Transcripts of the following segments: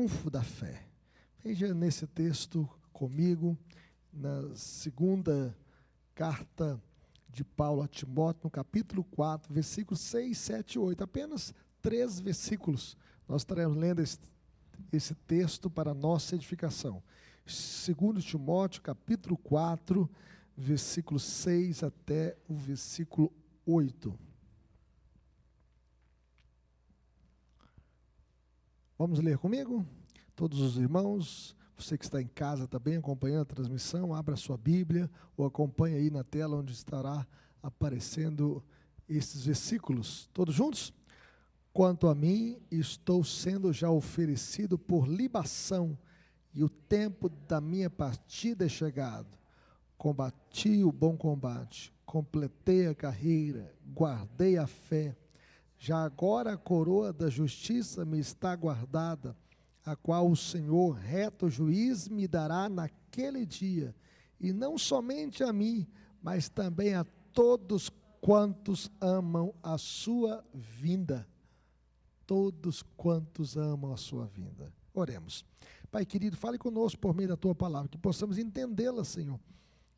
triunfo da fé. Veja nesse texto comigo, na segunda carta de Paulo a Timóteo, no capítulo 4, versículos 6, 7 e 8. Apenas 3 versículos. Nós estaremos lendo esse texto para a nossa edificação. 2 Timóteo, capítulo 4, versículo 6 até o versículo 8. Vamos ler comigo? Todos os irmãos, você que está em casa também acompanhando a transmissão, abra sua Bíblia ou acompanhe aí na tela onde estará aparecendo esses versículos. Todos juntos? Quanto a mim, estou sendo já oferecido por libação e o tempo da minha partida é chegado. Combati o bom combate, completei a carreira, guardei a fé. Já agora a coroa da justiça me está guardada, a qual o Senhor, reto juiz, me dará naquele dia, e não somente a mim, mas também a todos quantos amam a sua vinda. Todos quantos amam a sua vinda. Oremos. Pai querido, fale conosco por meio da tua palavra, que possamos entendê-la, Senhor,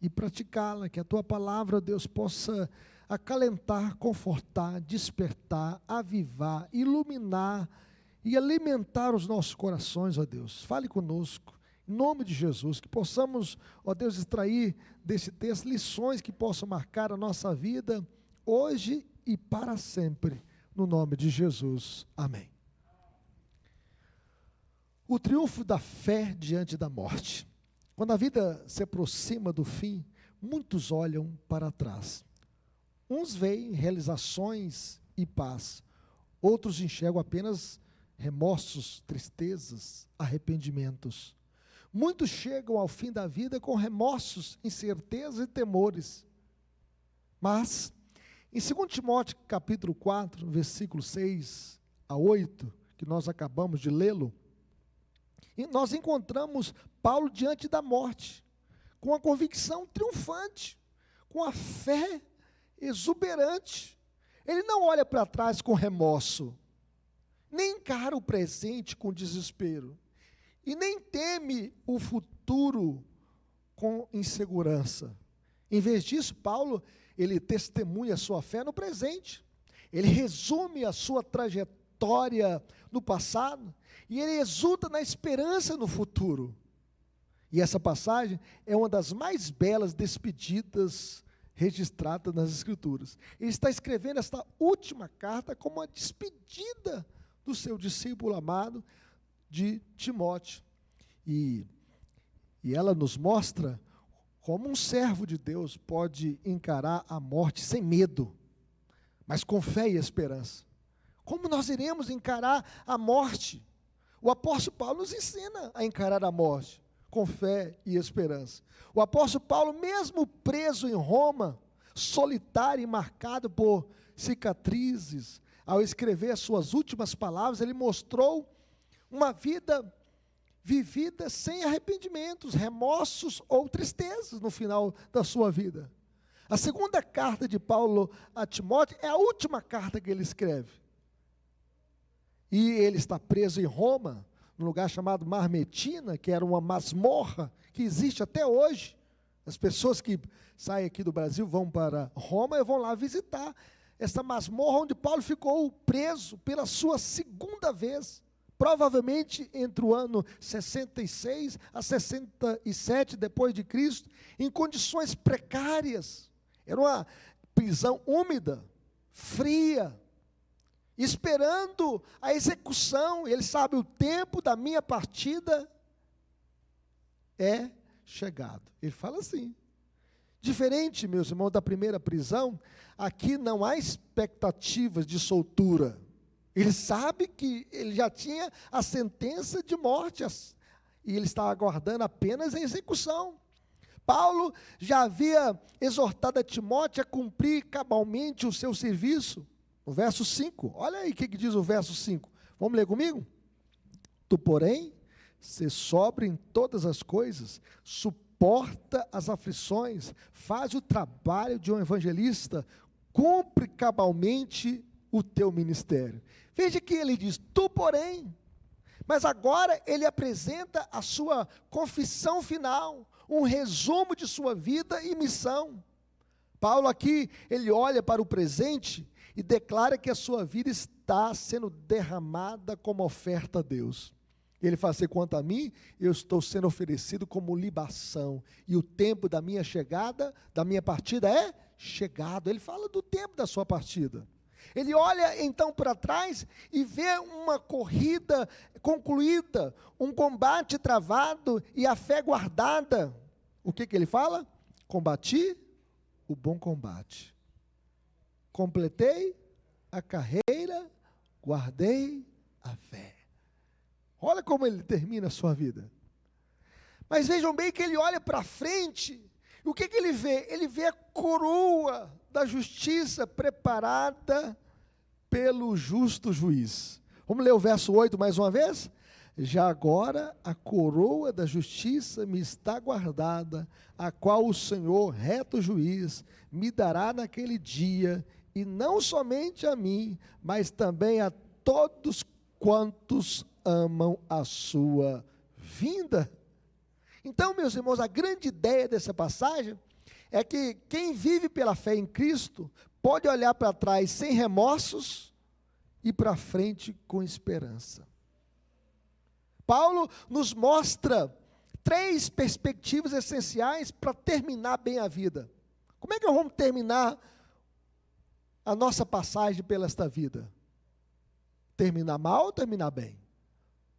e praticá-la, que a tua palavra, Deus, possa acalentar, confortar, despertar, avivar, iluminar e alimentar os nossos corações, ó Deus. Fale conosco, em nome de Jesus, que possamos, ó Deus, extrair desse texto lições que possam marcar a nossa vida hoje e para sempre, no nome de Jesus. Amém. O triunfo da fé diante da morte. Quando a vida se aproxima do fim, muitos olham para trás. Uns veem realizações e paz, outros enxergam apenas remorsos, tristezas, arrependimentos. Muitos chegam ao fim da vida com remorsos, incertezas e temores. Mas, em 2 Timóteo capítulo 4, versículo 6 a 8, que nós acabamos de lê-lo, nós encontramos Paulo diante da morte, com a convicção triunfante, com a fé exuberante. Ele não olha para trás com remorso, nem encara o presente com desespero, e nem teme o futuro com insegurança. Em vez disso, Paulo, ele testemunha a sua fé no presente, ele resume a sua trajetória no passado, e ele exulta na esperança no futuro. E essa passagem é uma das mais belas despedidas registradas nas Escrituras. Ele está escrevendo esta última carta como uma despedida do seu discípulo amado de Timóteo. E ela nos mostra como um servo de Deus pode encarar a morte sem medo, mas com fé e esperança. Como nós iremos encarar a morte? O apóstolo Paulo nos ensina a encarar a morte com fé e esperança. O apóstolo Paulo, mesmo preso em Roma, solitário e marcado por cicatrizes, ao escrever as suas últimas palavras, ele mostrou uma vida vivida sem arrependimentos, remorsos ou tristezas no final da sua vida. A segunda carta de Paulo a Timóteo é a última carta que ele escreve. E ele está preso em Roma, num lugar chamado Marmetina, que era uma masmorra que existe até hoje. As pessoas que saem aqui do Brasil vão para Roma e vão lá visitar essa masmorra onde Paulo ficou preso pela sua segunda vez, provavelmente entre o ano 66 a 67 depois de Cristo, em condições precárias. Era uma prisão úmida, fria, esperando a execução. Ele sabe, o tempo da minha partida é chegado. Ele fala assim. Diferente, meus irmãos, da primeira prisão, aqui não há expectativas de soltura. Ele sabe que ele já tinha a sentença de morte, e ele está aguardando apenas a execução. Paulo já havia exortado a Timóteo a cumprir cabalmente o seu serviço. No verso 5, olha aí o que diz o verso 5. Vamos ler comigo? Tu, porém, se sóbrio em todas as coisas, suporta as aflições, faz o trabalho de um evangelista, cumpre cabalmente o teu ministério. Veja que ele diz, tu, porém, Mas agora ele apresenta a sua confissão final, um resumo de sua vida e missão. Paulo aqui, ele olha para o presente e declara que a sua vida está sendo derramada como oferta a Deus. Ele fala assim: quanto a mim, eu estou sendo oferecido como libação, e o tempo da minha chegada, da minha partida é chegado. Ele fala do tempo da sua partida. Ele olha então para trás e vê uma corrida concluída, um combate travado e a fé guardada. O que ele fala? Combati o bom combate, completei a carreira, guardei a fé. Olha como ele termina a sua vida. Mas vejam bem que ele olha para frente, e o que ele vê? Ele vê a coroa da justiça preparada pelo justo juiz. Vamos ler o verso 8 mais uma vez? Já agora a coroa da justiça me está guardada, a qual o Senhor, reto juiz, me dará naquele dia, e não somente a mim, mas também a todos quantos amam a sua vinda. Então, meus irmãos, a grande ideia dessa passagem é que quem vive pela fé em Cristo pode olhar para trás sem remorsos e para frente com esperança. Paulo nos mostra 3 perspectivas essenciais para terminar bem a vida. Como é que nós vamos terminar a nossa passagem pela esta vida? Terminar mal ou terminar bem?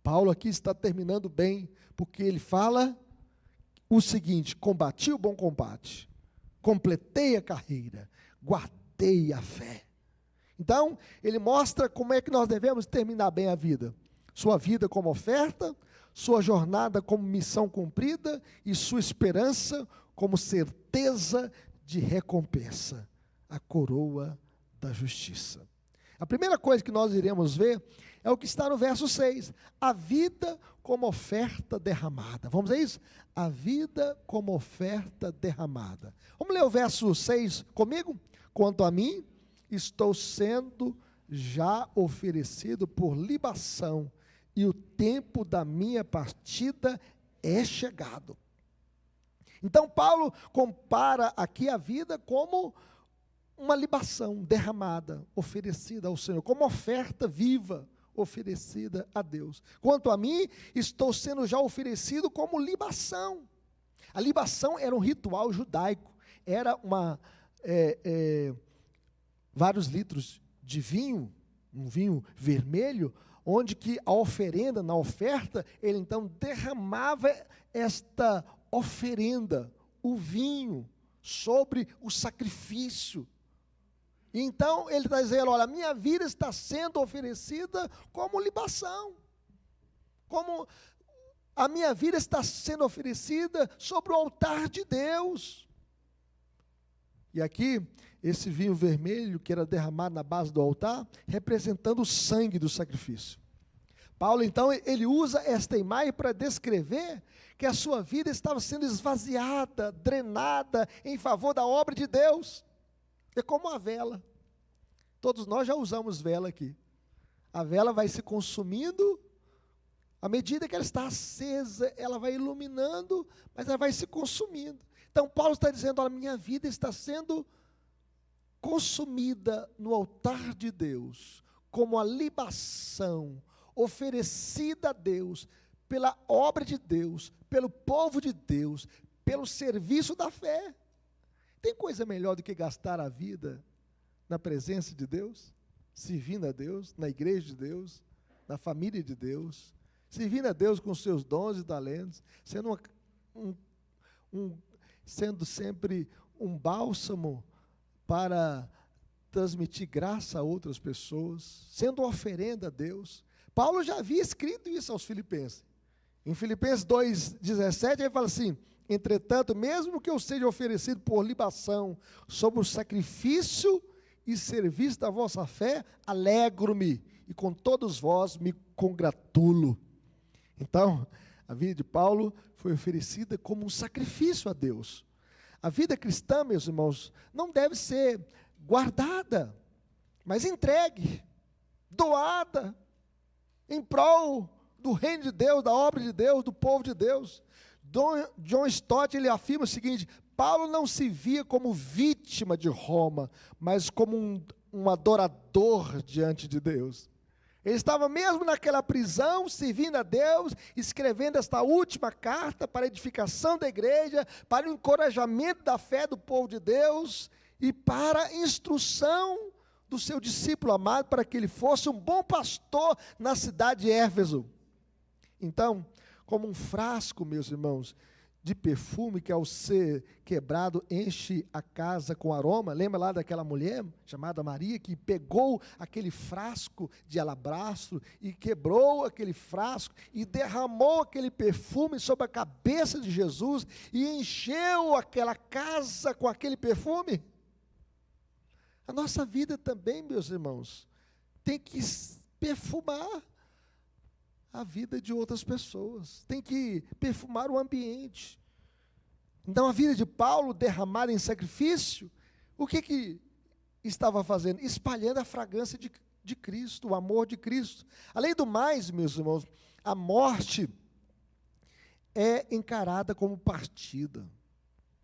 Paulo aqui está terminando bem, porque ele fala o seguinte: combati o bom combate, completei a carreira, guardei a fé. Então, ele mostra como é que nós devemos terminar bem a vida. Sua vida como oferta, sua jornada como missão cumprida e sua esperança como certeza de recompensa, a coroa da justiça. A primeira coisa que nós iremos ver é o que está no verso 6, a vida como oferta derramada. Vamos ver isso? A vida como oferta derramada. Vamos ler o verso 6 comigo? Quanto a mim, estou sendo já oferecido por libação, e o tempo da minha partida é chegado. Então Paulo compara aqui a vida como uma libação derramada, oferecida ao Senhor, como oferta viva, oferecida a Deus. Quanto a mim, estou sendo já oferecido como libação. A libação era um ritual judaico, era vários litros de vinho, um vinho vermelho, onde que a oferenda, na oferta, ele então derramava esta oferenda, o vinho, sobre o sacrifício. E então ele está dizendo: olha, a minha vida está sendo oferecida como libação, como a minha vida está sendo oferecida sobre o altar de Deus. E aqui, esse vinho vermelho que era derramado na base do altar, representando o sangue do sacrifício. Paulo, então, ele usa esta imagem para descrever que a sua vida estava sendo esvaziada, drenada, em favor da obra de Deus. É como a vela. Todos nós já usamos vela aqui. A vela vai se consumindo, à medida que ela está acesa, ela vai iluminando, mas ela vai se consumindo. Então, Paulo está dizendo: olha, minha vida está sendo consumida no altar de Deus, como a libação oferecida a Deus, pela obra de Deus, pelo povo de Deus, pelo serviço da fé. Tem coisa melhor do que gastar a vida na presença de Deus, servindo a Deus, na igreja de Deus, na família de Deus, servindo a Deus com seus dons e talentos, sendo sempre um bálsamo para transmitir graça a outras pessoas, sendo uma oferenda a Deus. Paulo já havia escrito isso aos Filipenses. Em Filipenses 2,17, ele fala assim: entretanto, mesmo que eu seja oferecido por libação sobre o sacrifício e serviço da vossa fé, alegro-me, e com todos vós me congratulo. Então, a vida de Paulo foi oferecida como um sacrifício a Deus. A vida cristã, meus irmãos, não deve ser guardada, mas entregue, doada, em prol do reino de Deus, da obra de Deus, do povo de Deus. John Stott, ele afirma o seguinte: Paulo não se via como vítima de Roma, mas como um adorador diante de Deus. Ele estava mesmo naquela prisão, servindo a Deus, escrevendo esta última carta para a edificação da igreja, para o encorajamento da fé do povo de Deus e para a instrução do seu discípulo amado, para que ele fosse um bom pastor na cidade de Éfeso. Então, como um frasco, meus irmãos, de perfume que ao ser quebrado enche a casa com aroma. Lembra lá daquela mulher chamada Maria que pegou aquele frasco de alabastro e quebrou aquele frasco e derramou aquele perfume sobre a cabeça de Jesus e encheu aquela casa com aquele perfume? A nossa vida também, meus irmãos, tem que perfumar a vida de outras pessoas, tem que perfumar o ambiente. Então a vida de Paulo, derramada em sacrifício, o que estava fazendo? Espalhando a fragrância de Cristo, o amor de Cristo. Além do mais, meus irmãos, a morte é encarada como partida.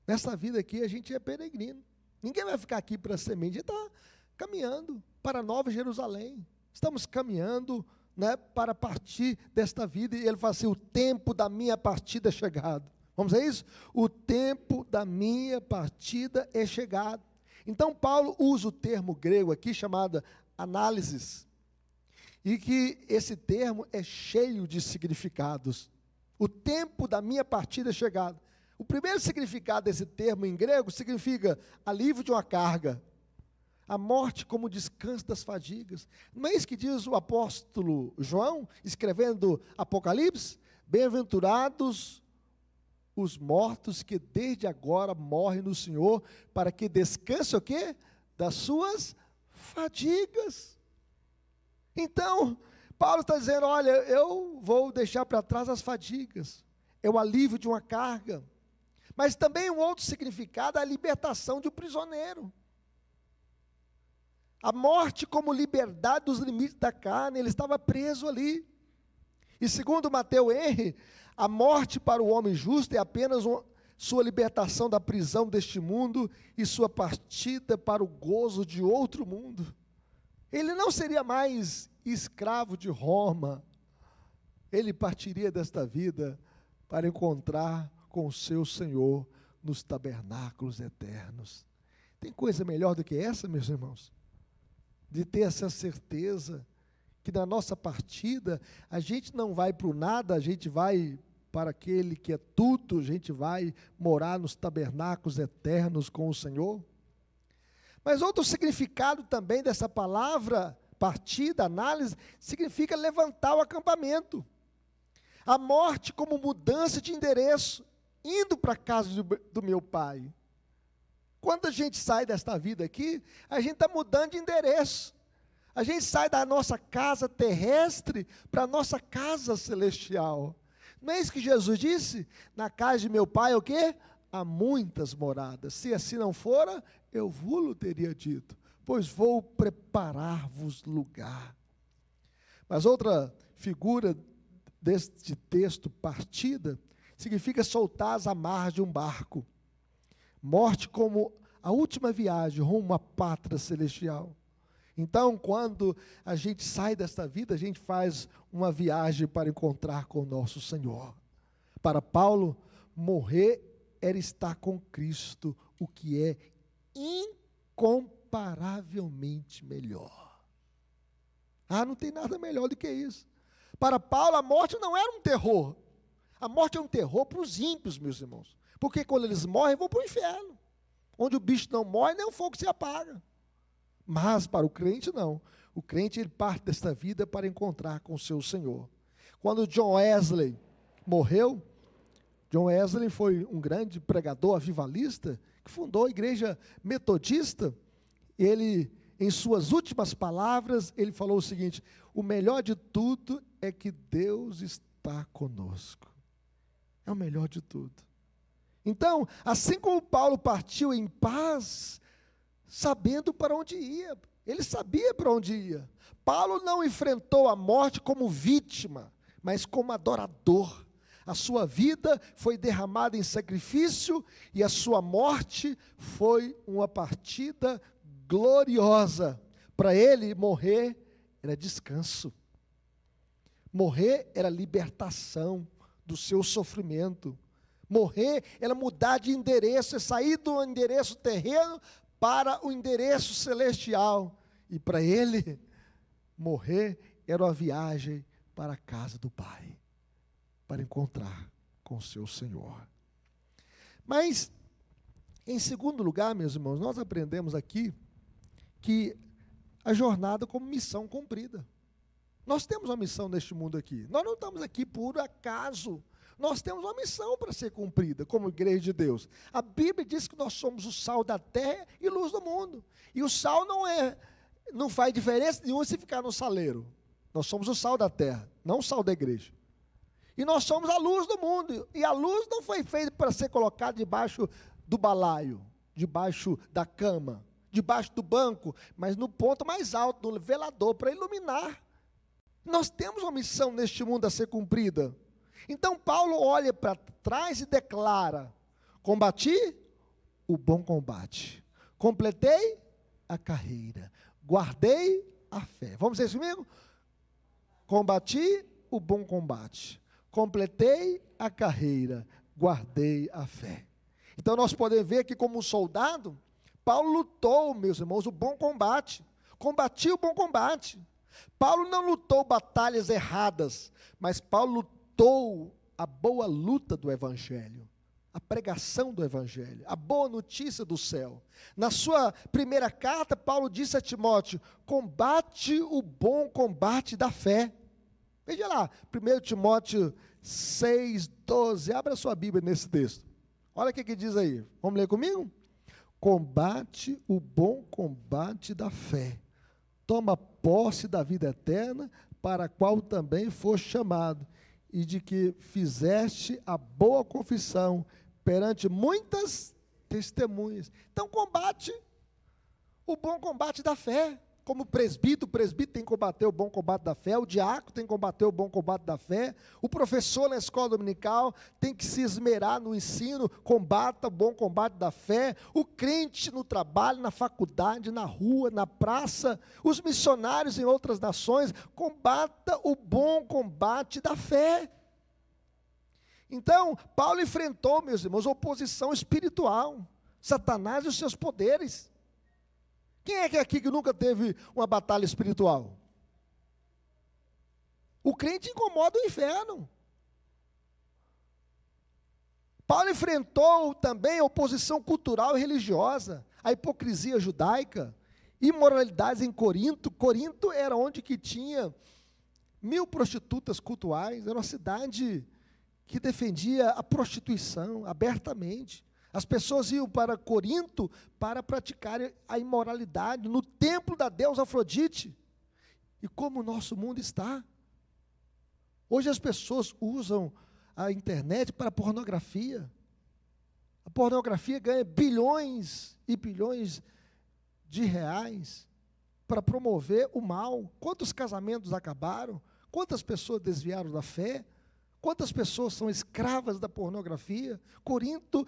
Nessa vida aqui a gente é peregrino, ninguém vai ficar aqui para semente, a gente está caminhando para Nova Jerusalém, estamos caminhando, né, para partir desta vida, e ele fala assim: o tempo da minha partida é chegado. Vamos a isso? O tempo da minha partida é chegado. Então Paulo usa o termo grego aqui chamado análisis, e que esse termo é cheio de significados. O tempo da minha partida é chegado. O primeiro significado desse termo em grego significa alívio de uma carga, a morte como descanso das fadigas. Não é isso que diz o apóstolo João, escrevendo Apocalipse? Bem-aventurados os mortos que desde agora morrem no Senhor, para que descanse o quê? Das suas fadigas. Então, Paulo está dizendo: olha, eu vou deixar para trás as fadigas, é o alívio de uma carga. Mas também um outro significado é a libertação de um prisioneiro. A morte como liberdade dos limites da carne, ele estava preso ali. E segundo Matthew Henry, a morte para o homem justo é apenas sua libertação da prisão deste mundo e sua partida para o gozo de outro mundo. Ele não seria mais escravo de Roma, ele partiria desta vida para encontrar com o seu Senhor nos tabernáculos eternos. Tem coisa melhor do que essa, meus irmãos? De ter essa certeza que na nossa partida, a gente não vai para o nada, a gente vai para aquele que é tudo, a gente vai morar nos tabernáculos eternos com o Senhor. Mas outro significado também dessa palavra, partida, análise, significa levantar o acampamento. A morte como mudança de endereço, indo para a casa do meu pai. Quando a gente sai desta vida aqui, a gente está mudando de endereço. A gente sai da nossa casa terrestre para a nossa casa celestial. Não é isso que Jesus disse? Na casa de meu pai, o quê? Há muitas moradas. Se assim não fora, eu vos teria dito, pois vou preparar-vos lugar. Mas outra figura deste texto, partida, significa soltar as amarras de um barco. Morte como a última viagem rumo à pátria celestial. Então, quando a gente sai desta vida, a gente faz uma viagem para encontrar com o nosso Senhor. Para Paulo, morrer era estar com Cristo, o que é incomparavelmente melhor. Não tem nada melhor do que isso. Para Paulo, a morte não era um terror. A morte é um terror para os ímpios, meus irmãos. Porque quando eles morrem, vão para o inferno. Onde o bicho não morre, nem o fogo se apaga. Mas para o crente não. O crente, ele parte desta vida para encontrar com o seu Senhor. Quando John Wesley morreu, John Wesley foi um grande pregador avivalista, que fundou a igreja metodista. Ele, em suas últimas palavras, ele falou o seguinte: o melhor de tudo é que Deus está conosco. É o melhor de tudo. Então, assim como Paulo partiu em paz, sabendo para onde ia, ele sabia para onde ia. Paulo não enfrentou a morte como vítima, mas como adorador. A sua vida foi derramada em sacrifício e a sua morte foi uma partida gloriosa. Para ele, morrer era descanso. Morrer era libertação do seu sofrimento. Morrer era mudar de endereço, é sair do endereço terreno para o endereço celestial. E para ele, morrer era uma viagem para a casa do Pai, para encontrar com o seu Senhor. Mas, em segundo lugar, meus irmãos, nós aprendemos aqui que a jornada como missão cumprida. Nós temos uma missão neste mundo aqui. Nós não estamos aqui por acaso. Nós temos uma missão para ser cumprida como igreja de Deus. A Bíblia diz que nós somos o sal da terra e luz do mundo. E o sal não faz diferença nenhuma se ficar no saleiro. Nós somos o sal da terra, não o sal da igreja. E nós somos a luz do mundo. E a luz não foi feita para ser colocada debaixo do balaio, debaixo da cama, debaixo do banco, mas no ponto mais alto, no velador, para iluminar. Nós temos uma missão neste mundo a ser cumprida. Então Paulo olha para trás e declara: combati o bom combate, completei a carreira, guardei a fé. Vamos dizer isso comigo? Combati o bom combate, completei a carreira, guardei a fé. Então nós podemos ver que como um soldado, Paulo lutou, meus irmãos, o bom combate, combatiu o bom combate. Paulo não lutou batalhas erradas, mas Paulo lutou a boa luta do Evangelho, a pregação do Evangelho, a boa notícia do céu. Na sua primeira carta, Paulo disse a Timóteo: combate o bom combate da fé. Veja lá, 1 Timóteo 6:12, abra sua Bíblia nesse texto. Olha o que diz aí, vamos ler comigo? Combate o bom combate da fé, toma posse da vida eterna, para a qual também foste chamado, e de que fizeste a boa confissão perante muitas testemunhas. Então combate o bom combate da fé. Como presbítero, o presbítero tem que combater o bom combate da fé, o diácono tem que combater o bom combate da fé, o professor na escola dominical tem que se esmerar no ensino, combata o bom combate da fé, o crente no trabalho, na faculdade, na rua, na praça, os missionários em outras nações, combata o bom combate da fé. Então, Paulo enfrentou, meus irmãos, oposição espiritual, Satanás e os seus poderes. Quem é que aqui que nunca teve uma batalha espiritual? O crente incomoda o inferno. Paulo enfrentou também a oposição cultural e religiosa, a hipocrisia judaica, imoralidades em Corinto. Corinto era onde que tinha 1000 prostitutas cultuais, era uma cidade que defendia a prostituição abertamente. As pessoas iam para Corinto para praticar a imoralidade no templo da deusa Afrodite. E como o nosso mundo está? Hoje as pessoas usam a internet para pornografia. A pornografia ganha bilhões e bilhões de reais para promover o mal. Quantos casamentos acabaram? Quantas pessoas desviaram da fé? Quantas pessoas são escravas da pornografia? Corinto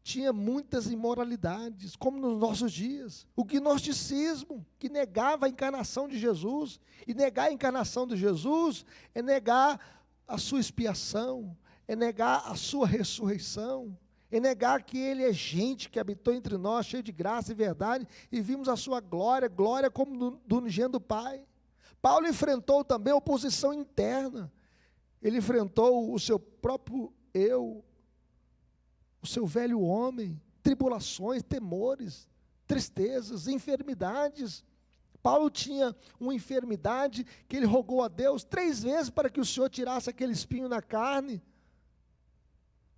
tinha muitas imoralidades, como nos nossos dias. O gnosticismo, que negava a encarnação de Jesus. E negar a encarnação de Jesus é negar a sua expiação, é negar a sua ressurreição, é negar que Ele é gente que habitou entre nós, cheio de graça e verdade, e vimos a sua glória, glória como do unigênito do Pai. Paulo enfrentou também a oposição interna. Ele enfrentou o seu próprio eu, o seu velho homem, tribulações, temores, tristezas, enfermidades. Paulo tinha uma enfermidade que ele rogou a Deus 3 vezes para que o Senhor tirasse aquele espinho na carne.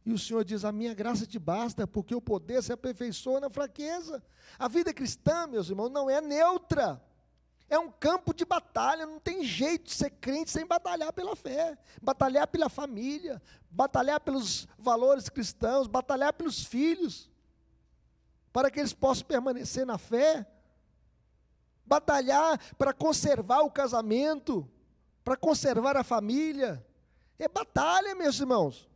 E o Senhor diz: a minha graça te basta, porque o poder se aperfeiçoa na fraqueza. A vida cristã, meus irmãos, não é neutra. É um campo de batalha, não tem jeito de ser crente sem batalhar pela fé, batalhar pela família, batalhar pelos valores cristãos, batalhar pelos filhos, para que eles possam permanecer na fé, batalhar para conservar o casamento, para conservar a família, É batalha, meus irmãos.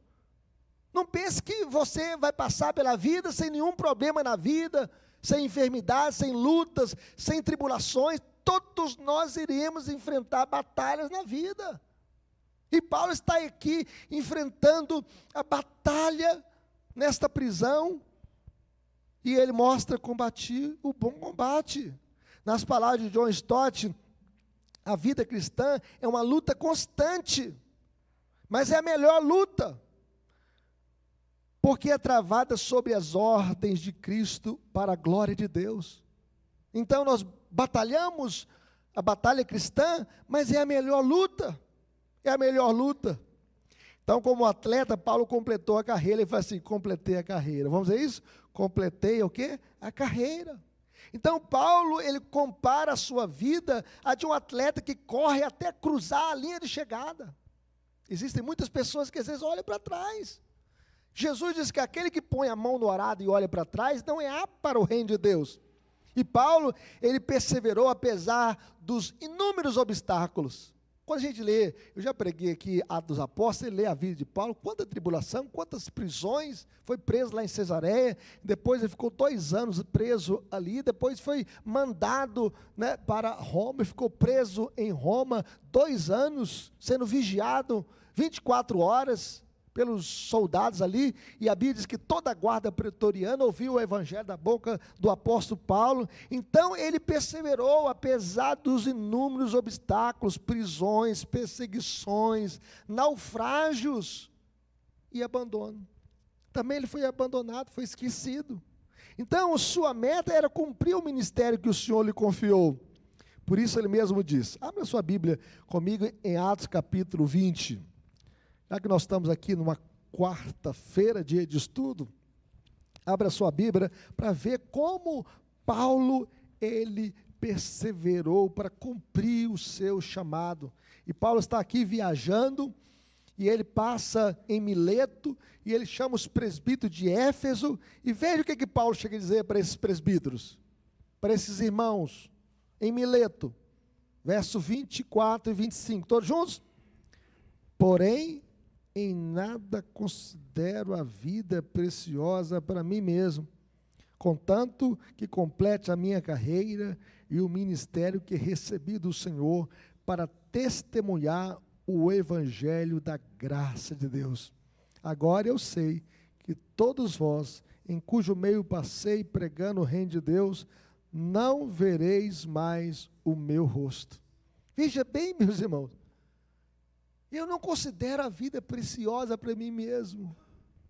Não pense que você vai passar pela vida sem nenhum problema na vida, sem enfermidade, sem lutas, sem tribulações. Todos nós iremos enfrentar batalhas na vida. E Paulo está aqui enfrentando a batalha nesta prisão. E ele mostra combater o bom combate. Nas palavras de John Stott, a vida cristã é uma luta constante, mas é a melhor luta, porque é travada sobre as ordens de Cristo para a glória de Deus. Então nós batalhamos a batalha cristã, mas é a melhor luta, é a melhor luta. Então, como atleta, Paulo completou a carreira, ele fala assim, completei a carreira. Vamos dizer isso? Completei o quê? A carreira. Então, Paulo, ele compara a sua vida a de um atleta que corre até cruzar a linha de chegada. Existem muitas pessoas que às vezes olham para trás. Jesus diz que aquele que põe a mão no arado e olha para trás, não é apto para o reino de Deus. E Paulo, ele perseverou apesar dos inúmeros obstáculos. Quando a gente lê, eu já preguei aqui Atos dos Apóstolos, ele lê a vida de Paulo, quanta tribulação, quantas prisões, foi preso lá em Cesareia, depois ele ficou 2 anos preso ali, depois foi mandado, né, para Roma, ficou preso em Roma 2 anos, sendo vigiado 24 horas pelos soldados ali, e a Bíblia diz que toda a guarda pretoriana ouviu o evangelho da boca do apóstolo Paulo. Então ele perseverou, apesar dos inúmeros obstáculos, prisões, perseguições, naufrágios e abandono. Também ele foi abandonado, foi esquecido. Então sua meta era cumprir o ministério que o Senhor lhe confiou. Por isso ele mesmo diz, abra sua Bíblia comigo em Atos capítulo 20, já que nós estamos aqui numa quarta-feira, dia de estudo, abra sua Bíblia para ver como Paulo, ele perseverou para cumprir o seu chamado. E Paulo está aqui viajando, e ele passa em Mileto, e ele chama os presbíteros de Éfeso, e veja o que Paulo chega a dizer para esses presbíteros, para esses irmãos, em Mileto, verso 24 e 25, todos juntos? Porém, em nada considero a vida preciosa para mim mesmo, contanto que complete a minha carreira e o ministério que recebi do Senhor para testemunhar o evangelho da graça de Deus. Agora eu sei que todos vós, em cujo meio passei pregando o reino de Deus, não vereis mais o meu rosto. Veja bem, meus irmãos, eu não considero a vida preciosa para mim mesmo,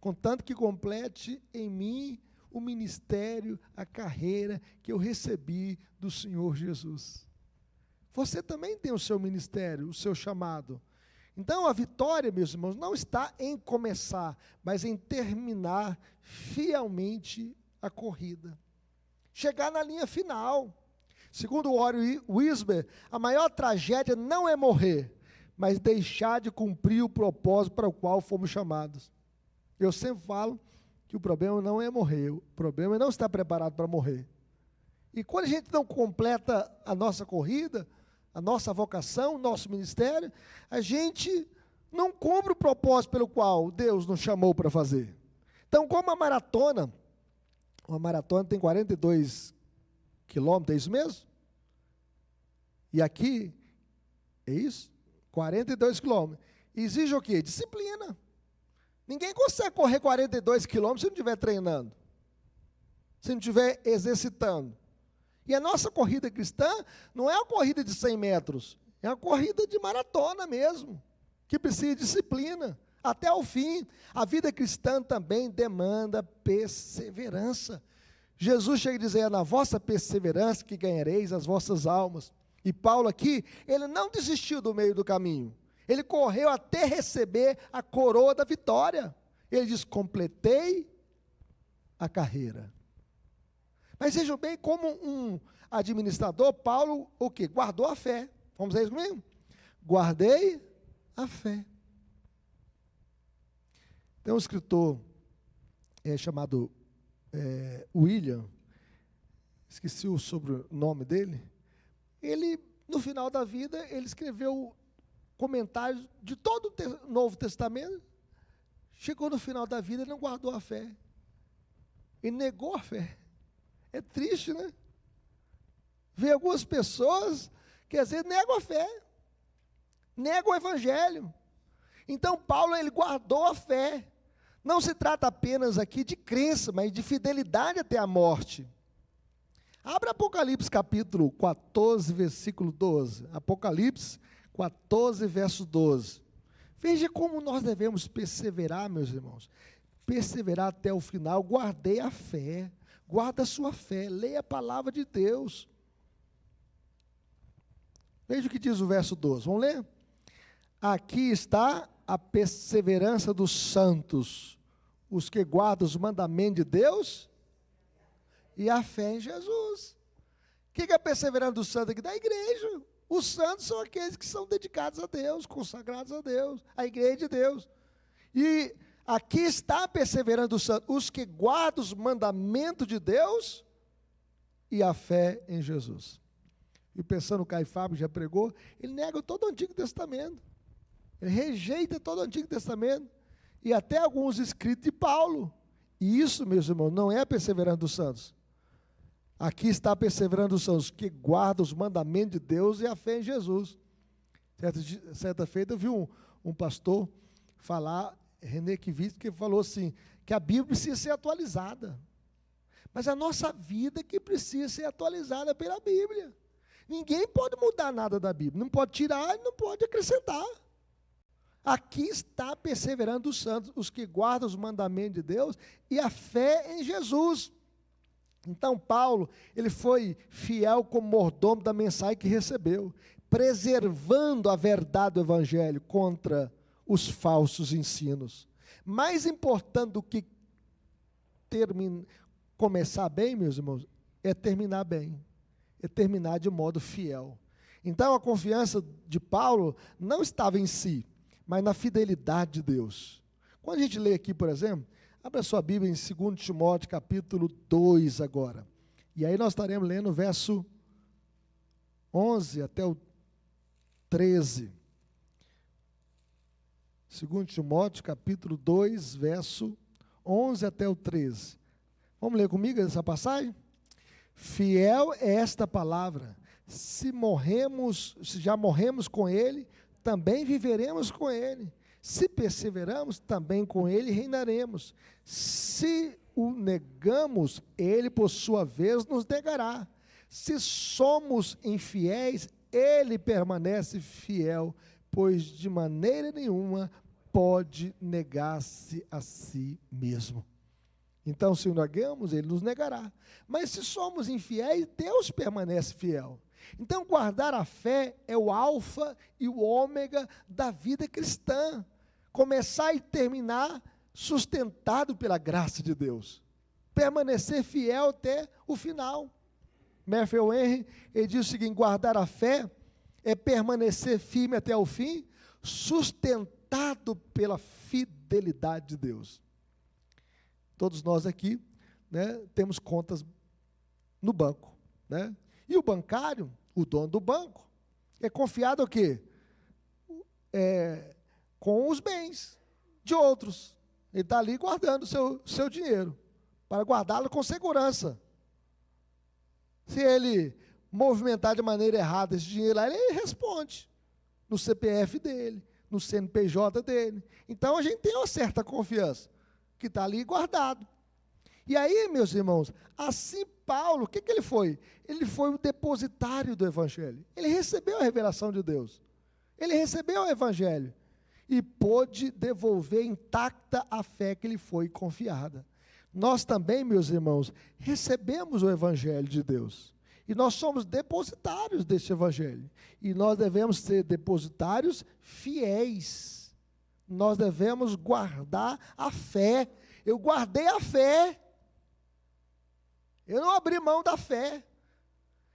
contanto que complete em mim o ministério, a carreira que eu recebi do Senhor Jesus. Você também tem o seu ministério, o seu chamado. Então a vitória, meus irmãos, não está em começar, mas em terminar fielmente a corrida. Chegar na linha final. Segundo Warren Wiersbe, a maior tragédia não é morrer, mas deixar de cumprir o propósito para o qual fomos chamados. Eu sempre falo que o problema não é morrer, o problema é não estar preparado para morrer. E quando a gente não completa a nossa corrida, a nossa vocação, o nosso ministério, a gente não cumpre o propósito pelo qual Deus nos chamou para fazer. Então, como uma maratona tem 42 quilômetros, é isso mesmo? E aqui, é isso? 42 quilômetros. Exige o quê? Disciplina. Ninguém consegue correr 42 quilômetros se não estiver treinando, se não estiver exercitando. E a nossa corrida cristã não é uma corrida de 100 metros, é uma corrida de maratona mesmo, que precisa de disciplina, até o fim. A vida cristã também demanda perseverança. Jesus chega a dizer, é na vossa perseverança que ganhareis as vossas almas. E Paulo aqui, ele não desistiu do meio do caminho, ele correu até receber a coroa da vitória. Ele diz, completei a carreira. Mas vejam bem, como um administrador, Paulo, o quê? Guardou a fé. Vamos dizer isso comigo? Guardei a fé. Tem um escritor chamado William, esqueci o sobrenome dele. Ele, no final da vida, ele escreveu comentários de todo o Novo Testamento, chegou no final da vida e não guardou a fé. Ele negou a fé. É triste, né? Ver algumas pessoas que às vezes negam a fé, negam o evangelho. Então Paulo, ele guardou a fé. Não se trata apenas aqui de crença, mas de fidelidade até a morte. Abra Apocalipse capítulo 14, versículo 12. Apocalipse 14, verso 12. Veja como nós devemos perseverar, meus irmãos. Perseverar até o final. Guardei a fé. Guarda a sua fé. Leia a palavra de Deus. Veja o que diz o verso 12. Vamos ler? Aqui está a perseverança dos santos, os que guardam os mandamentos de Deus e a fé em Jesus. O que é a perseverança dos santos aqui? Da igreja. Os santos são aqueles que são dedicados a Deus, consagrados a Deus, a igreja de Deus. E aqui está a perseverança dos santos, os que guardam os mandamentos de Deus e a fé em Jesus. E pensando, o Caifás já pregou, ele nega todo o Antigo Testamento. Ele rejeita todo o Antigo Testamento e até alguns escritos de Paulo. E isso, meus irmãos, não é a perseverança dos santos. Aqui está a perseverança dos santos, que guardam os mandamentos de Deus e a fé em Jesus. Certa feita eu vi um pastor falar, René Kivitz, que falou assim, que a Bíblia precisa ser atualizada. Mas a nossa vida que precisa ser atualizada pela Bíblia. Ninguém pode mudar nada da Bíblia, não pode tirar, não pode acrescentar. Aqui está a perseverança dos santos, os que guardam os mandamentos de Deus e a fé em Jesus. Então Paulo, ele foi fiel como mordomo da mensagem que recebeu, preservando a verdade do evangelho contra os falsos ensinos. Mais importante do que começar bem, meus irmãos, é terminar bem, é terminar de modo fiel. Então a confiança de Paulo não estava em si, mas na fidelidade de Deus. Quando a gente lê aqui, por exemplo, abra sua Bíblia em 2 Timóteo, capítulo 2 agora. E aí nós estaremos lendo o verso 11 até o 13. 2 Timóteo, capítulo 2, verso 11 até o 13. Vamos ler comigo essa passagem? Fiel é esta palavra. Se já morremos com ele, também viveremos com ele. Se perseveramos, também com ele reinaremos. Se o negamos, ele, por sua vez, nos negará. Se somos infiéis, ele permanece fiel, pois de maneira nenhuma pode negar-se a si mesmo. Então, se o negamos, ele nos negará. Mas se somos infiéis, Deus permanece fiel. Então, guardar a fé é o alfa e o ômega da vida cristã. Começar e terminar sustentado pela graça de Deus. Permanecer fiel até o final. Matthew Henry, ele diz o seguinte: guardar a fé é permanecer firme até o fim, sustentado pela fidelidade de Deus. Todos nós aqui, né, temos contas no banco, né? E o bancário, o dono do banco, é confiado o quê? Com os bens de outros. Ele está ali guardando o seu dinheiro, para guardá-lo com segurança. Se ele movimentar de maneira errada esse dinheiro lá, ele responde no CPF dele, no CNPJ dele. Então a gente tem uma certa confiança, que está ali guardado. E aí, meus irmãos, assim Paulo, o que ele foi? Ele foi o depositário do Evangelho. Ele recebeu a revelação de Deus. Ele recebeu o Evangelho. E pôde devolver intacta a fé que lhe foi confiada. Nós também, meus irmãos, recebemos o Evangelho de Deus. E nós somos depositários deste Evangelho. E nós devemos ser depositários fiéis. Nós devemos guardar a fé. Eu guardei a fé. Eu não abri mão da fé.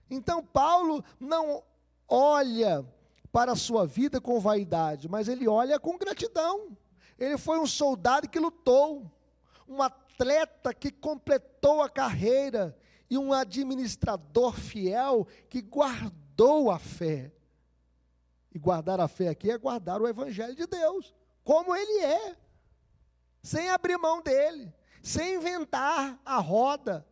Então Paulo não olha para a sua vida com vaidade, mas ele olha com gratidão. Ele foi um soldado que lutou, um atleta que completou a carreira e um administrador fiel que guardou a fé. E guardar a fé aqui é guardar o Evangelho de Deus, como ele é, sem abrir mão dele, sem inventar a roda,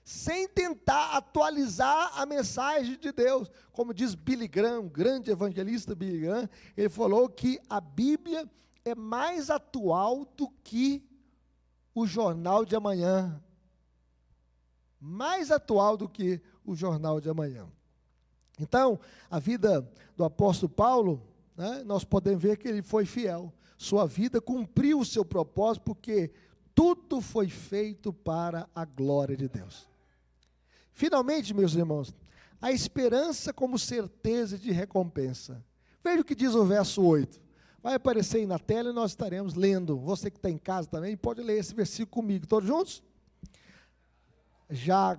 sem tentar atualizar a mensagem de Deus. Como diz Billy Graham, um grande evangelista Billy Graham, ele falou que a Bíblia é mais atual do que o jornal de amanhã. Mais atual do que o jornal de amanhã. Então, a vida do apóstolo Paulo, né, nós podemos ver que ele foi fiel. Sua vida cumpriu o seu propósito, porque tudo foi feito para a glória de Deus. Finalmente, meus irmãos, a esperança como certeza de recompensa. Veja o que diz o verso 8. Vai aparecer aí na tela e nós estaremos lendo. Você que está em casa também, pode ler esse versículo comigo. Todos juntos? Já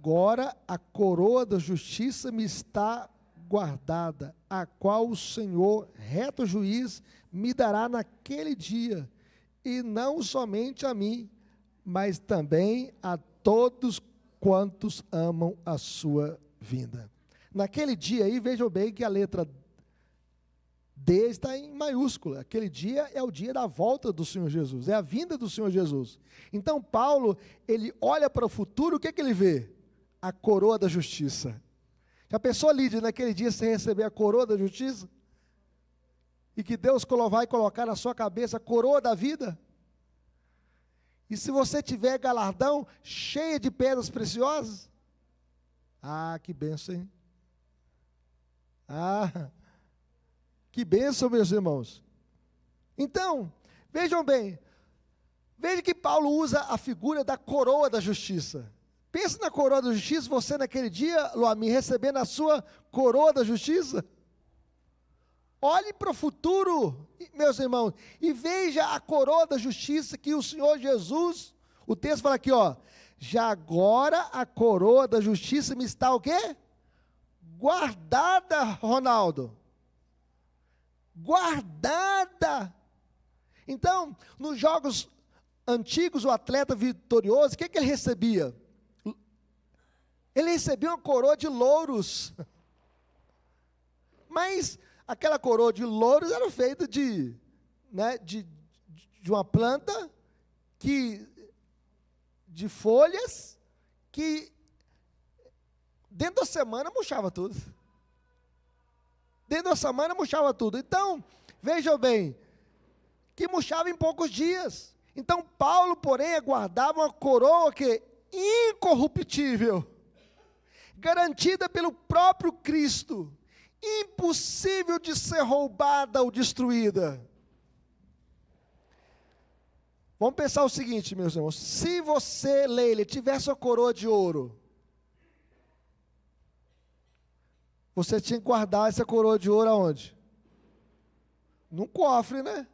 agora a coroa da justiça me está guardada, a qual o Senhor, reto juiz, me dará naquele dia, e não somente a mim, mas também a todos quantos amam a sua vinda. Naquele dia aí, vejam bem que a letra D está em maiúscula. Aquele dia é o dia da volta do Senhor Jesus, é a vinda do Senhor Jesus. Então Paulo, ele olha para o futuro, o que ele vê? A coroa da justiça. Já pensou, Lídia, naquele dia você receber a coroa da justiça? E que Deus vai colocar na sua cabeça a coroa da vida? E se você tiver galardão cheia de pedras preciosas? Ah, que bênção, hein? Ah, que bênção, meus irmãos. Então, vejam bem, veja que Paulo usa a figura da coroa da justiça. Pense na coroa da justiça, você naquele dia, Luamir, recebendo a sua coroa da justiça. Olhe para o futuro, meus irmãos, e veja a coroa da justiça que o Senhor Jesus, o texto fala aqui, ó, já agora a coroa da justiça me está o quê? Guardada, Ronaldo. Guardada. Então, nos jogos antigos, o atleta vitorioso, o que ele recebia? Ele recebia uma coroa de louros. Mas aquela coroa de louros era feita de uma planta de folhas que dentro da semana murchava tudo. Dentro da semana murchava tudo. Então, vejam bem, que murchava em poucos dias. Então, Paulo, porém, guardava uma coroa que incorruptível, garantida pelo próprio Cristo, impossível de ser roubada ou destruída. Vamos pensar o seguinte, meus irmãos, se você, Leila, tivesse uma coroa de ouro, você tinha que guardar essa coroa de ouro aonde? Num cofre, né?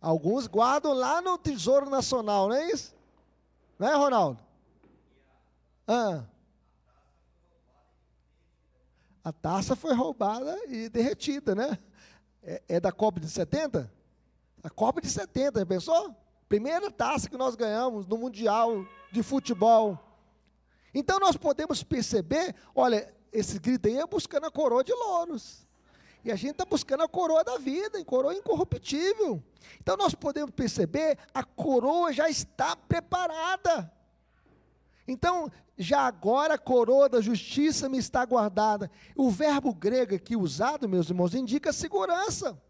Alguns guardam lá no Tesouro Nacional, não é isso? Não é, Ronaldo? A taça foi roubada e derretida, né? É da Copa de 70? A Copa de 70, já pensou? Primeira taça que nós ganhamos no Mundial de Futebol. Então nós podemos perceber, olha, esse grito aí é buscando a coroa de louros. E a gente está buscando a coroa da vida, a coroa incorruptível. Então nós podemos perceber, a coroa já está preparada. Então, já agora a coroa da justiça me está guardada. O verbo grego aqui usado, meus irmãos, indica segurança.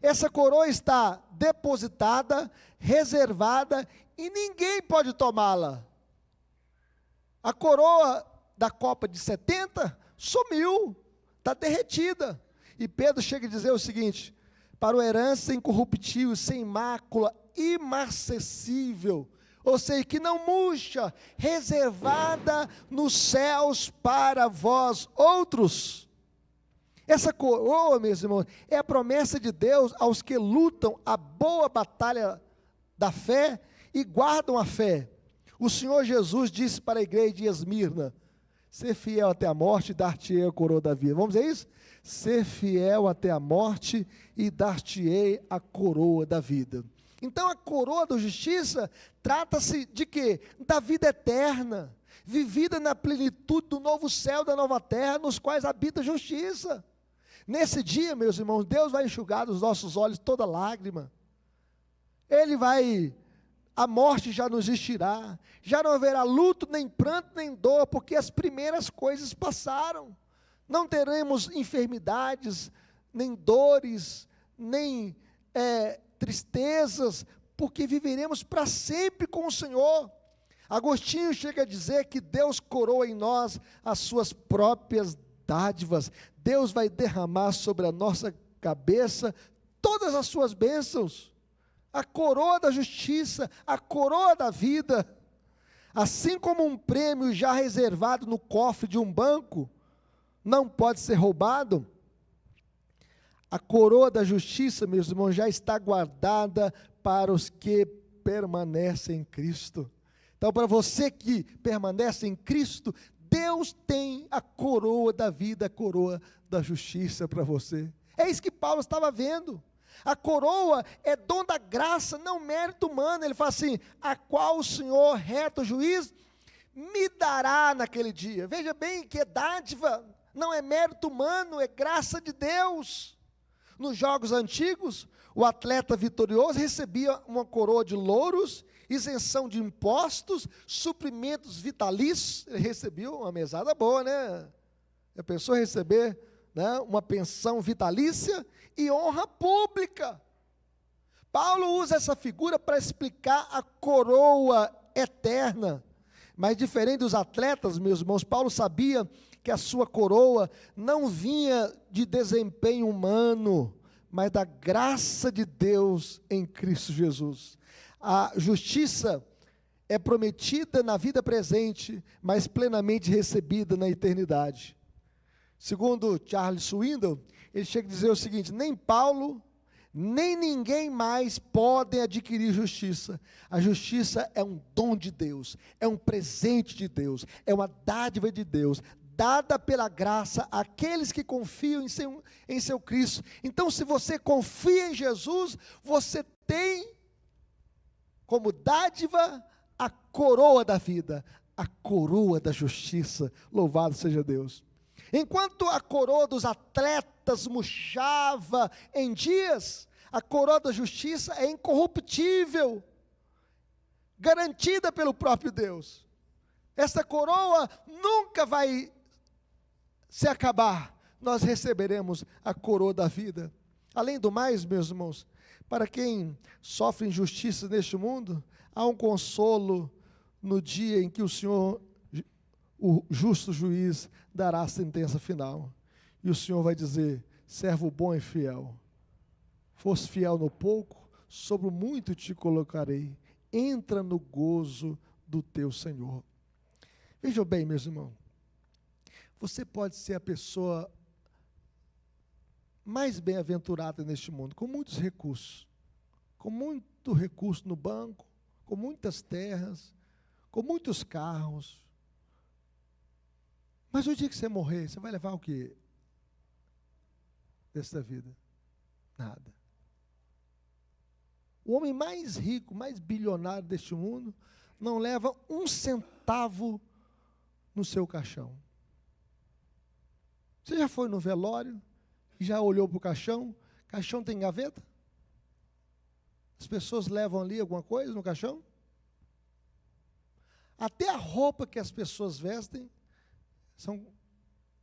Essa coroa está depositada, reservada, e ninguém pode tomá-la. A coroa da Copa de 70 sumiu, está derretida. E Pedro chega a dizer o seguinte: para o herança incorruptível, sem mácula, imarcessível, ou seja, que não murcha, reservada nos céus para vós outros. Essa coroa, meus irmãos, é a promessa de Deus aos que lutam a boa batalha da fé e guardam a fé. O Senhor Jesus disse para a igreja de Esmirna: ser fiel até a morte e dar-te-ei a coroa da vida. Vamos dizer isso? Ser fiel até a morte e dar-te-ei a coroa da vida. Então a coroa da justiça trata-se de quê? Da vida eterna, vivida na plenitude do novo céu, da nova terra, nos quais habita a justiça. Nesse dia, meus irmãos, Deus vai enxugar dos nossos olhos toda lágrima. A morte já não existirá, já não haverá luto, nem pranto, nem dor, porque as primeiras coisas passaram. Não teremos enfermidades, nem dores, nem tristezas, porque viveremos para sempre com o Senhor. Agostinho chega a dizer que Deus coroa em nós as suas próprias dádivas. Deus vai derramar sobre a nossa cabeça todas as suas bênçãos, a coroa da justiça, a coroa da vida. Assim como um prêmio já reservado no cofre de um banco não pode ser roubado, a coroa da justiça, meus irmãos, já está guardada para os que permanecem em Cristo. Então, para você que permanece em Cristo, Deus tem a coroa da vida, a coroa da justiça para você. É isso que Paulo estava vendo. A coroa é dom da graça, não mérito humano. Ele fala assim: a qual o Senhor, reto juiz, me dará naquele dia. Veja bem que é dádiva, não é mérito humano, é graça de Deus. Nos jogos antigos, o atleta vitorioso recebia uma coroa de louros, isenção de impostos, suprimentos vitalícios. Ele recebia uma mesada boa, né? A pessoa receber, né, uma pensão vitalícia e honra pública. Paulo usa essa figura para explicar a coroa eterna. Mas diferente dos atletas, meus irmãos, Paulo sabia que a sua coroa não vinha de desempenho humano, mas da graça de Deus em Cristo Jesus. A justiça é prometida na vida presente, mas plenamente recebida na eternidade. Segundo Charles Swindoll, ele chega a dizer o seguinte: nem Paulo, nem ninguém mais podem adquirir justiça. A justiça é um dom de Deus, é um presente de Deus, é uma dádiva de Deus, dada pela graça àqueles que confiam em seu Cristo. Então, se você confia em Jesus, você tem como dádiva a coroa da vida, a coroa da justiça. Louvado seja Deus. Enquanto a coroa dos atletas murchava em dias, a coroa da justiça é incorruptível, garantida pelo próprio Deus. Essa coroa nunca vai se acabar. Nós receberemos a coroa da vida. Além do mais, meus irmãos, para quem sofre injustiça neste mundo, há um consolo no dia em que o Senhor, o justo juiz, dará a sentença final. E o Senhor vai dizer: servo bom e fiel, fosse fiel no pouco, sobre o muito te colocarei, entra no gozo do teu Senhor. Vejam bem, meus irmãos, você pode ser a pessoa mais bem-aventurada neste mundo, com muitos recursos, com muito recurso no banco, com muitas terras, com muitos carros. Mas o dia que você morrer, você vai levar o quê desta vida? Nada. O homem mais rico, mais bilionário deste mundo, não leva um centavo no seu caixão. Você já foi no velório e já olhou para o caixão? Caixão tem gaveta? As pessoas levam ali alguma coisa no caixão? Até a roupa que as pessoas vestem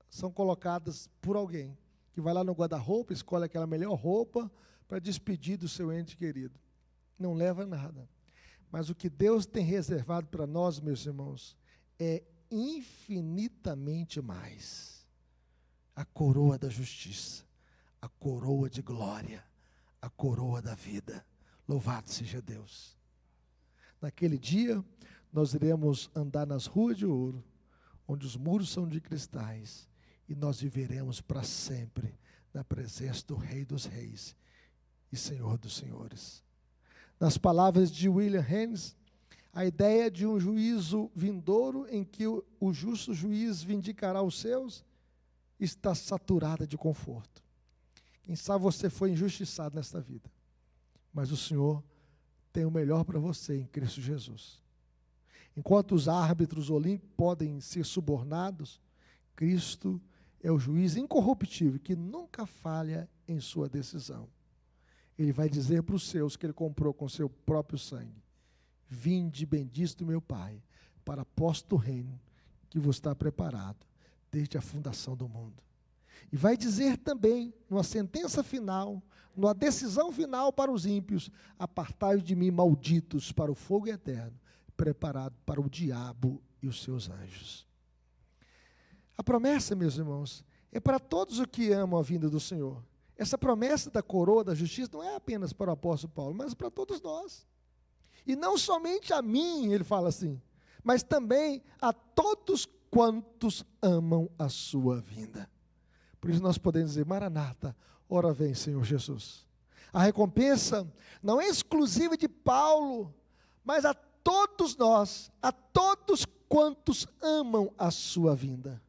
são colocadas por alguém, que vai lá no guarda-roupa, escolhe aquela melhor roupa para despedir do seu ente querido. Não leva nada. Mas o que Deus tem reservado para nós, meus irmãos, é infinitamente mais. A coroa da justiça, a coroa de glória, a coroa da vida. Louvado seja Deus. Naquele dia, nós iremos andar nas ruas de ouro, onde os muros são de cristais, e nós viveremos para sempre na presença do Rei dos Reis e Senhor dos Senhores. Nas palavras de William Haynes, a ideia de um juízo vindouro em que o justo juiz vindicará os seus está saturada de conforto. Quem sabe você foi injustiçado nesta vida, mas o Senhor tem o melhor para você em Cristo Jesus. Enquanto os árbitros olímpicos podem ser subornados, Cristo é o juiz incorruptível, que nunca falha em sua decisão. Ele vai dizer para os seus que ele comprou com seu próprio sangue: vinde, bendito do meu Pai, para a posse do reino que vos está preparado desde a fundação do mundo. E vai dizer também, numa sentença final, numa decisão final para os ímpios: apartai-vos de mim, malditos, para o fogo eterno, preparado para o diabo e os seus anjos. A promessa, meus irmãos, é para todos os que amam a vinda do Senhor. Essa promessa da coroa da justiça não é apenas para o apóstolo Paulo, mas para todos nós. E não somente a mim, ele fala assim, mas também a todos quantos amam a sua vinda. Por isso nós podemos dizer: Maranata, ora vem, Senhor Jesus. A recompensa não é exclusiva de Paulo, mas a todos nós, a todos quantos amam a sua vinda.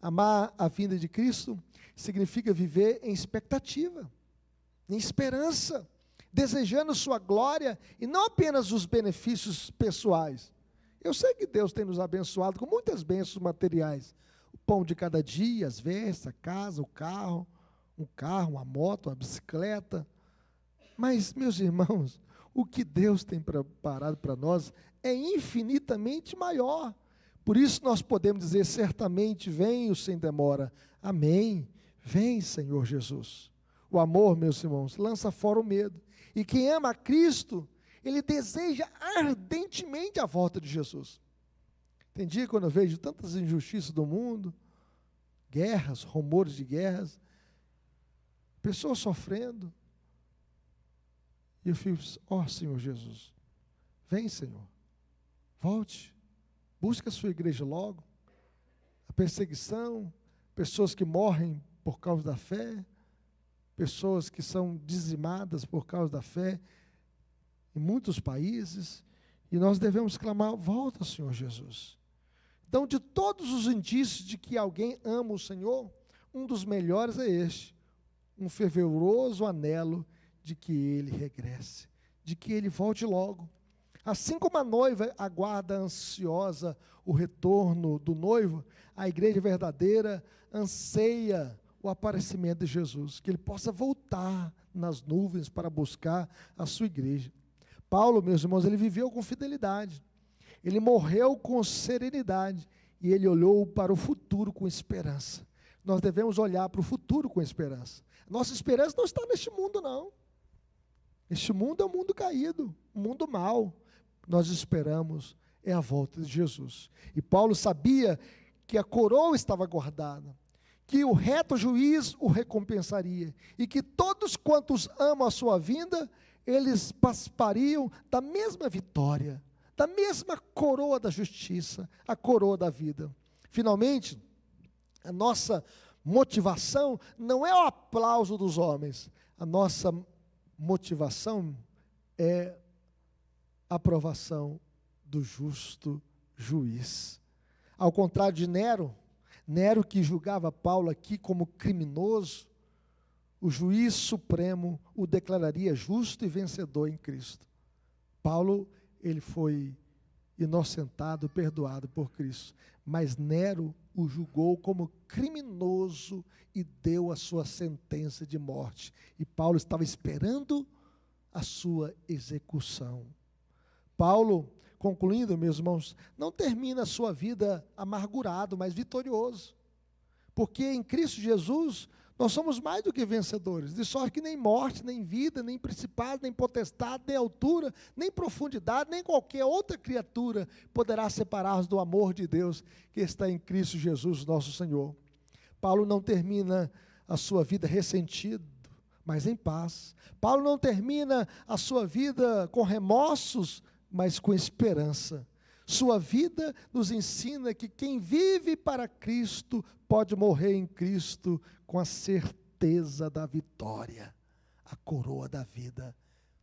Amar a vinda de Cristo significa viver em expectativa, em esperança, desejando sua glória e não apenas os benefícios pessoais. Eu sei que Deus tem nos abençoado com muitas bênçãos materiais: o pão de cada dia, as vestes, a casa, o carro, uma moto, uma bicicleta. Mas, meus irmãos, o que Deus tem preparado para nós é infinitamente maior. Por isso nós podemos dizer: certamente venho sem demora. Amém. Vem, Senhor Jesus. O amor, meus irmãos, lança fora o medo. E quem ama a Cristo, ele deseja ardentemente a volta de Jesus. Tem dia quando eu vejo tantas injustiças do mundo, guerras, rumores de guerras, pessoas sofrendo, e eu fico: ó Senhor Jesus, vem, Senhor, volte, busca a sua igreja logo. A perseguição, pessoas que morrem por causa da fé, pessoas que são dizimadas por causa da fé em muitos países, e nós devemos clamar: volta, Senhor Jesus. Então, de todos os indícios de que alguém ama o Senhor, um dos melhores é este: um fervoroso anelo de que Ele regresse, de que Ele volte logo. Assim como a noiva aguarda ansiosa o retorno do noivo, a igreja verdadeira anseia o aparecimento de Jesus, que Ele possa voltar nas nuvens para buscar a sua igreja. Paulo, meus irmãos, ele viveu com fidelidade, ele morreu com serenidade, e ele olhou para o futuro com esperança. Nós devemos olhar para o futuro com esperança. Nossa esperança não está neste mundo, não. Este mundo é um mundo caído, um mundo mau. Nós esperamos é a volta de Jesus. E Paulo sabia que a coroa estava guardada, que o reto juiz o recompensaria, e que todos quantos amam a sua vinda, eles participariam da mesma vitória, da mesma coroa da justiça, a coroa da vida. Finalmente, a nossa motivação não é o aplauso dos homens, a nossa motivação é a aprovação do justo juiz. Ao contrário de Nero que julgava Paulo aqui como criminoso, o juiz supremo o declararia justo e vencedor em Cristo. Paulo, ele foi inocentado, perdoado por Cristo, mas Nero o julgou como criminoso e deu a sua sentença de morte. E Paulo estava esperando a sua execução. Paulo, concluindo, meus irmãos, não termina a sua vida amargurado, mas vitorioso. Porque em Cristo Jesus, nós somos mais do que vencedores, de sorte que nem morte, nem vida, nem principado, nem potestade, nem altura, nem profundidade, nem qualquer outra criatura poderá separar-nos do amor de Deus que está em Cristo Jesus, nosso Senhor. Paulo não termina a sua vida ressentido, mas em paz. Paulo não termina a sua vida com remorsos, mas com esperança. Sua vida nos ensina que quem vive para Cristo pode morrer em Cristo com a certeza da vitória. A coroa da vida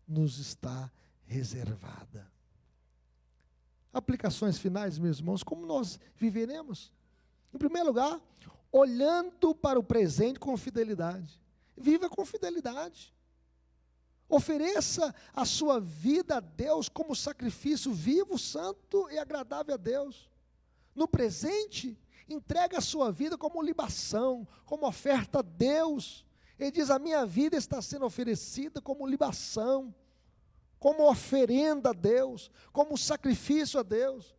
nos está reservada. Aplicações finais, meus irmãos, como nós viveremos? Em primeiro lugar, olhando para o presente com fidelidade. Viva com fidelidade. Ofereça a sua vida a Deus como sacrifício vivo, santo e agradável a Deus. No presente, Entrega a sua vida como libação, como oferta a Deus. Ele diz, a minha vida está sendo oferecida como libação, como oferenda a Deus, como sacrifício a Deus.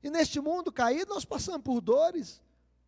E neste mundo caído nós passamos por dores,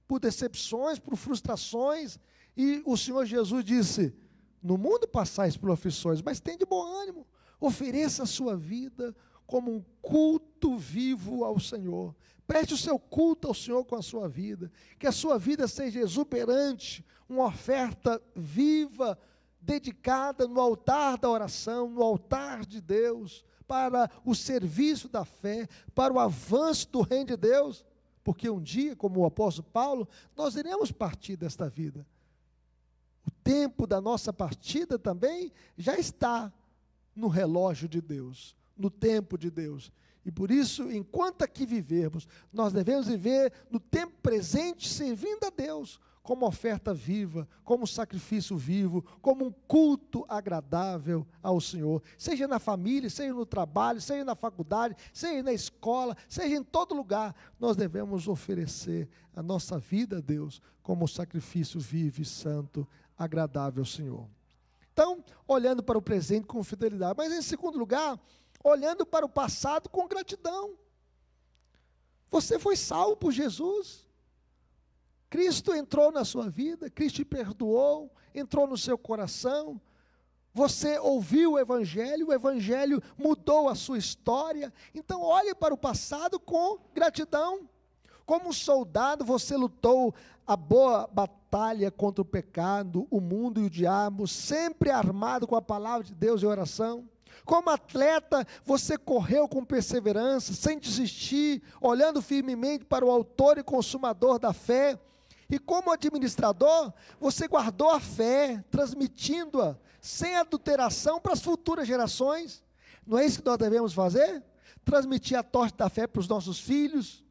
por decepções, por frustrações. E o Senhor Jesus disse, no mundo passais por aflições, mas tem de bom ânimo. Ofereça a sua vida como um culto vivo ao Senhor. Preste o seu culto ao Senhor com a sua vida. Que a sua vida seja exuberante, uma oferta viva, dedicada no altar da oração, no altar de Deus, para o serviço da fé, para o avanço do reino de Deus. Porque um dia, como o apóstolo Paulo, nós iremos partir desta vida. O tempo da nossa partida também já está no relógio de Deus, no tempo de Deus. E por isso, enquanto aqui vivermos, nós devemos viver no tempo presente, servindo a Deus, como oferta viva, como sacrifício vivo, como um culto agradável ao Senhor. Seja na família, seja no trabalho, seja na faculdade, seja na escola, seja em todo lugar, nós devemos oferecer a nossa vida a Deus, como sacrifício vivo e santo, agradável ao Senhor. Então, olhando para o presente com fidelidade, mas em segundo lugar, olhando para o passado com gratidão. Você foi salvo por Jesus. Cristo entrou na sua vida, Cristo te perdoou, entrou no seu coração. Você ouviu o Evangelho mudou a sua história. Então, olhe para o passado com gratidão. Como um soldado, você lutou a boa batalha contra o pecado, o mundo e o diabo, sempre armado com a palavra de Deus e oração. Como atleta, você correu com perseverança, sem desistir, olhando firmemente para o autor e consumador da fé. E como administrador, você guardou a fé, transmitindo-a, sem adulteração, para as futuras gerações. Não é isso que nós devemos fazer? Transmitir a tocha da fé para os nossos filhos,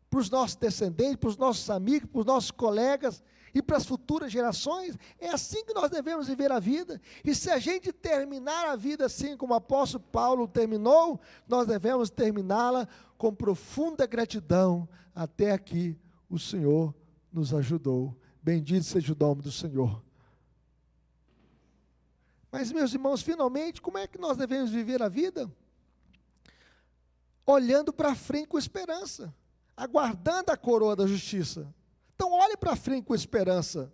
para os nossos descendentes, para os nossos amigos, para os nossos colegas e para as futuras gerações. É assim que nós devemos viver a vida. E se a gente terminar a vida assim como o apóstolo Paulo terminou, nós devemos terminá-la com profunda gratidão. Até aqui o Senhor nos ajudou. Bendito seja o nome do Senhor. Mas, meus irmãos, finalmente, como é que nós devemos viver a vida? Olhando para frente com esperança, aguardando a coroa da justiça. Então olhe para frente com esperança.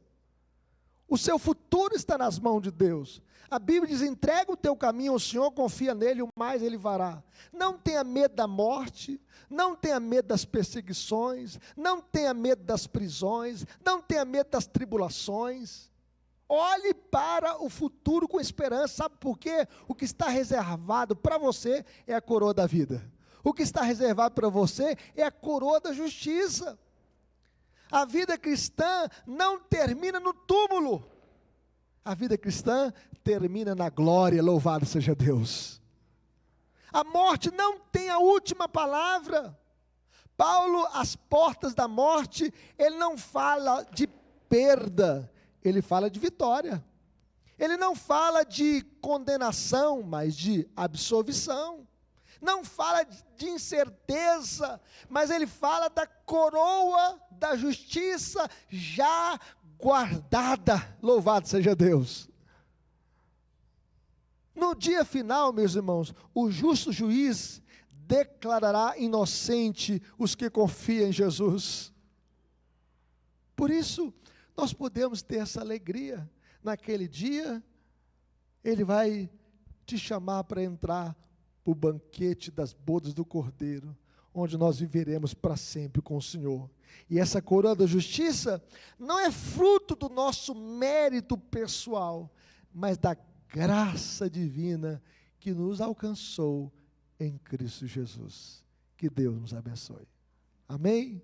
O seu futuro está nas mãos de Deus. A Bíblia diz, entrega o teu caminho ao Senhor, confia nele, o mais ele fará. Não tenha medo da morte, não tenha medo das perseguições, não tenha medo das prisões, não tenha medo das tribulações. Olhe para o futuro com esperança. Sabe por quê? O que está reservado para você é a coroa da vida. O que está reservado para você é a coroa da justiça. A vida cristã não termina no túmulo. A vida cristã termina na glória, louvado seja Deus. A morte não tem a última palavra. Paulo, às portas da morte, ele não fala de perda, ele fala de vitória. Ele não fala de condenação, mas de absolvição. Não fala de incerteza, mas ele fala da coroa da justiça já guardada. Louvado seja Deus. No dia final, meus irmãos, o justo juiz declarará inocente os que confiam em Jesus. Por isso, nós podemos ter essa alegria. Naquele dia, ele vai te chamar para entrar o banquete das bodas do Cordeiro, onde nós viveremos para sempre com o Senhor. E essa coroa da justiça não é fruto do nosso mérito pessoal, mas da graça divina que nos alcançou em Cristo Jesus. Que Deus nos abençoe. Amém?